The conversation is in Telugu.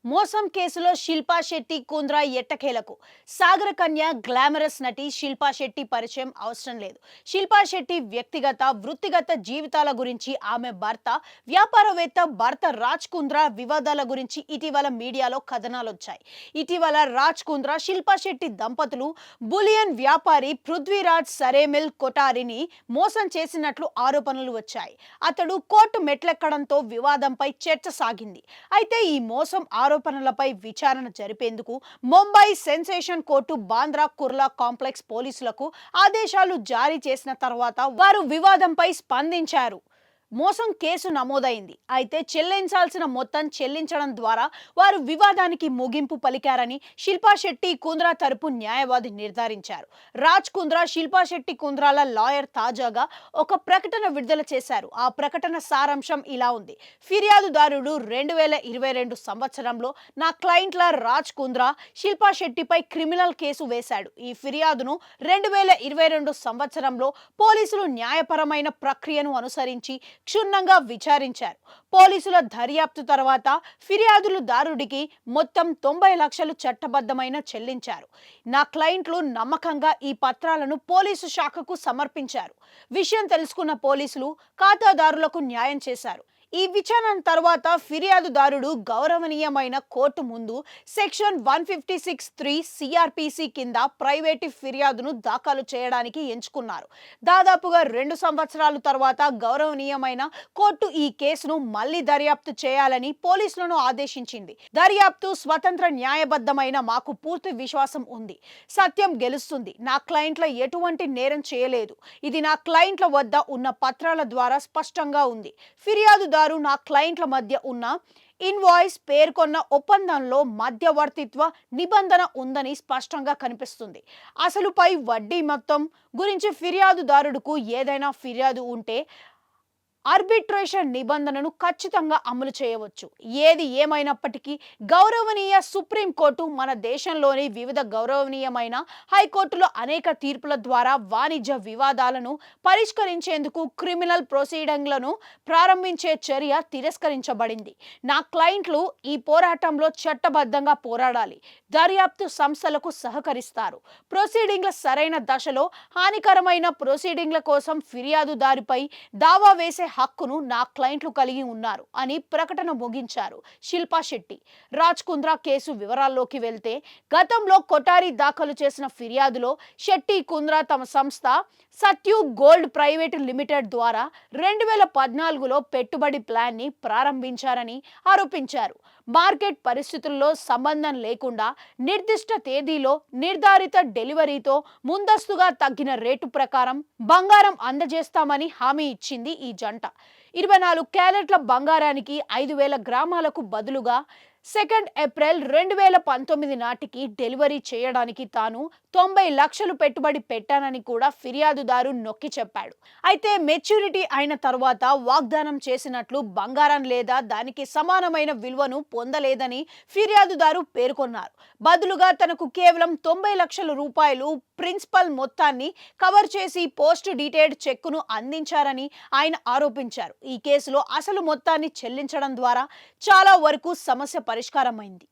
మోసం కేసులో శిల్పా శెట్టి కుంద్రా ఎట్టకేలకు సాగర కన్య గ్లామరస్ నటి శిల్పా శెట్టి పరిచయం అవసరం లేదు. శిల్పా శెట్టి వ్యక్తిగత వృత్తిగత జీవితాల గురించి, ఆమె వ్యాపారవేత్త రాజ్ కుంద్రా వివాదాల గురించి ఇటీవల మీడియాలో కథనాలు వచ్చాయి. ఇటీవల రాజ్ కుంద్రా శిల్పా శెట్టి దంపతులు బులియన్ వ్యాపారి పృథ్వీరాజ్ సరేమిల్ కొఠారిని మోసం చేసినట్లు ఆరోపణలు వచ్చాయి. అతడు కోర్టు మెట్లెక్కడంతో వివాదంపై చర్చ సాగింది. అయితే ఈ మోసం ఆరోపణలపై విచారణ జరిపేందుకు Mumbai sensation court Bandra Kurla complex పోలీసులకు ఆదేశాలు జారీ చేసిన తర్వాత వారు వివాదంపై స్పందించారు. మోసం కేసు నమోదైంది. అయితే చెల్లించాల్సిన మొత్తం చెల్లించడం ద్వారా వారు వివాదానికి ముగింపు పలికారని శిల్పా శెట్టి కుంద్రా తరపు న్యాయవాది నిర్ధారించారు. రాజ్ కుంద్రా శిల్పా శెట్టి కుంద్రాల లాయర్ తాజాగా ఒక ప్రకటన విడుదల చేశారు. ఆ ప్రకటన సారాంశం ఇలా ఉంది. ఫిర్యాదుదారుడు 2022 సంవత్సరంలో నా క్లయింట్ల రాజ్ కుంద్రా శిల్పా శెట్టిపై క్రిమినల్ కేసు వేశాడు. ఈ ఫిర్యాదును 2022 సంవత్సరంలో పోలీసులు న్యాయపరమైన ప్రక్రియను అనుసరించి క్షుణ్ణంగా విచారించారు. పోలీసుల దర్యాప్తు తర్వాత ఫిర్యాదుదారుడికి మొత్తం 90 లక్షలు చట్టబద్ధమైన చెల్లించారు. నా క్లయింట్లు నమ్మకంగా ఈ పత్రాలను పోలీసు శాఖకు సమర్పించారు. విషయం తెలుసుకున్న పోలీసులు ఖాతాదారులకు న్యాయం చేశారు. ఈ విచారణ తర్వాత ఫిర్యాదుదారుడు గౌరవనీయమైన కోర్టు ముందు సెక్షన్ 156(3) సిఆర్పిసి కింద ప్రైవేటు ఫిర్యాదును దాఖలు చేయడానికి ఎంచుకున్నారు. దాదాపుగా 2 సంవత్సరాల తర్వాత గౌరవనీయమైన కోర్టు ఈ కేసును మళ్లీ దర్యాప్తు చేయాలని పోలీసులను ఆదేశించింది. దర్యాప్తు స్వతంత్ర న్యాయబద్ధమైన మాకు పూర్తి విశ్వాసం ఉంది. సత్యం గెలుస్తుంది. నా క్లయింట్ల ఎటువంటి నేరం చేయలేదు. ఇది నా క్లయింట్ల వద్ద ఉన్న పత్రాల ద్వారా స్పష్టంగా ఉంది. ఫిర్యాదుదారు నా క్లయింట్ల మధ్య ఉన్న ఇన్వాయిస్ పేర్కొన్న ఒప్పందంలో మధ్యవర్తిత్వ నిబంధన ఉందని స్పష్టంగా కనిపిస్తుంది. అసలుపై వడ్డీ మొత్తం గురించి ఫిర్యాదుదారుడుకు ఏదైనా ఫిర్యాదు ఉంటే ఆర్బిట్రేషన్ నిబంధనను ఖచ్చితంగా అమలు చేయవచ్చు. ఏది ఏమైనప్పటికీ గౌరవనీయ సుప్రీంకోర్టు మన దేశంలోని వివిధ గౌరవనీయమైన హైకోర్టులో అనేక తీర్పుల ద్వారా వాణిజ్య వివాదాలను పరిష్కరించేందుకు క్రిమినల్ ప్రొసీడింగ్లను ప్రారంభించే చర్య తిరస్కరించబడింది. నా క్లయింట్లు ఈ పోరాటంలో చట్టబద్ధంగా పోరాడాలి. దర్యాప్తు సంస్థలకు సహకరిస్తారు. ప్రొసీడింగ్ల సరైన దశలో హానికరమైన ప్రొసీడింగ్ల కోసం ఫిర్యాదుదారిపై దావా వేసే హక్కును నా క్లయింట్లు కలిగి ఉన్నారు అని ప్రకటన ముగించారు శిల్పా శెట్టి. రాజ్ కుంద్రా కేసు వివరాల్లోకి వెళ్తే, గతంలో కొఠారి దాఖలు చేసిన ఫిర్యాదులో శెట్టి కుంద్రా తమ సంస్థ సత్యు గోల్డ్ ప్రైవేట్ లిమిటెడ్ ద్వారా 2014లో పెట్టుబడి ప్లాన్ ని ప్రారంభించారని ఆరోపించారు. మార్కెట్ పరిస్థితుల్లో సంబంధం లేకుండా నిర్దిష్ట తేదీలో నిర్ధారిత డెలివరీతో ముందస్తుగా తగ్గిన రేటు ప్రకారం బంగారం అందజేస్తామని హామీ ఇచ్చింది ఈ జంట. 24 క్యారెట్ల బంగారానికి 5,000 గ్రామాలకు బదులుగా 2 ఏప్రిల్ 2019 నాటికి డెలివరీ చేయడానికి తాను 90 లక్షలు పెట్టుబడి పెట్టానని కూడా ఫిర్యాదుదారు నొక్కి చెప్పాడు. అయితే మెచ్యూరిటీ అయిన తర్వాత వాగ్దానం చేసినట్లు బంగారం లేదా దానికి సమానమైన విలువను పొందలేదని ఫిర్యాదుదారు పేర్కొన్నారు. బదులుగా తనకు కేవలం 90 లక్షల రూపాయలు ప్రిన్సిపల్ మొత్తాన్ని కవర్ చేసి పోస్ట్ డీటెయిల్డ్ చెక్కును అందించారని ఆయన ఆరోపించారు. ఈ కేసులో అసలు మొత్తాన్ని చెల్లించడం ద్వారా చాలా వరకు సమస్య పరిష్కారమైంది.